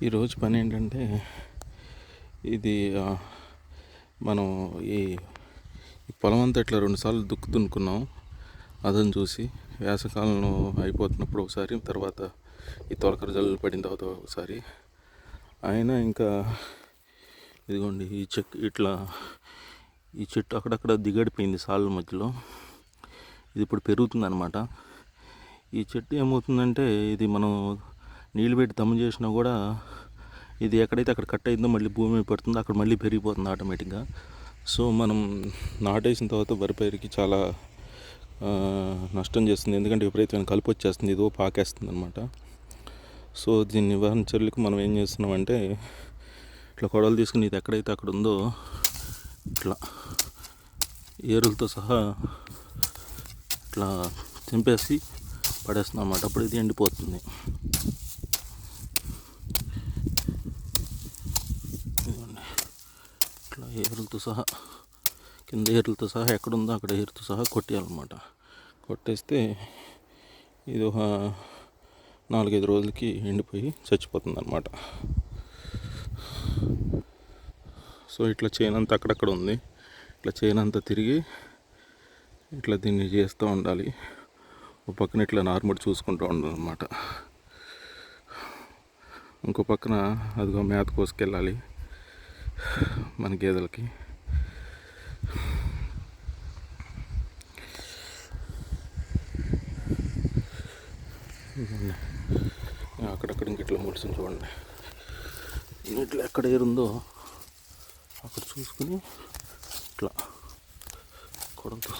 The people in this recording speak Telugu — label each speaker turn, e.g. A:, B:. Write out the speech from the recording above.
A: ఈరోజు పని ఏంటంటే ఇది మనం ఈ పొలం అంతా ఇట్లా 2 సార్లు దున్నుకున్నాం. అదని చూసి వేసవకాలంలో అయిపోతున్నప్పుడు ఒకసారి, తర్వాత ఈ తొలకరి జల్లులు పడిన తర్వాత ఒకసారి. అయినా ఇంకా ఇదిగోండి ఈ చెట్టు అక్కడక్కడ దిగడిపోయింది సాళ్ళ మధ్యలో. ఇది ఇప్పుడు పెరుగుతుందన్నమాట. ఈ చెట్టు ఏమవుతుందంటే, ఇది మనం నీళ్ళు పెట్టి దమ్ము చేసినా కూడా ఇది ఎక్కడైతే అక్కడ కట్ అయిందో మళ్ళీ భూమి పడుతుందో అక్కడ మళ్ళీ పెరిగిపోతుంది ఆటోమేటిక్గా. సో మనం నాటేసిన తర్వాత వరి పైరుకి చాలా నష్టం చేస్తుంది. ఎందుకంటే విపరీతమైన కలుపు వచ్చేస్తుంది, ఇదో పాకేస్తుంది అనమాట. సో దీన్ని నివారణ చర్యలకు మనం ఏం చేస్తున్నామంటే, ఇట్లా కొడవలు తీసుకుని ఇది ఎక్కడైతే అక్కడ ఉందో ఇట్లా ఏరులతో సహా ఇట్లా తెంపేసి పడేస్తున్నాం అన్నమాట. అప్పుడు ఇది ఎండిపోతుంది. ఇట్లా ఏరులతో సహా, కింద ఏరులతో సహా ఎక్కడుందో అక్కడ ఏరుతో సహా కొట్టేయాలన్నమాట. కొట్టేస్తే ఇది ఒక 4-5 రోజులకి ఎండిపోయి చచ్చిపోతుంది అన్నమాట. సో ఇట్లా చేనంతా అక్కడక్కడ ఉంది. ఇట్లా చేనంతా తిరిగి ఇట్లా దీన్ని చేస్తూ ఉండాలి. ఒక పక్కన ఇట్లా నార్మల్ చూసుకుంటూ ఉండాలన్నమాట. ఇంకో పక్కన అదిగో మేత కోసుకెళ్ళాలి మన గేదెలకి. అక్కడక్కడ ఇంక ఇట్లా ముడిసిన చూడండి. ఇట్లా ఎక్కడ ఏరుందో అక్కడ చూసుకుని ఇట్లా కొడంతో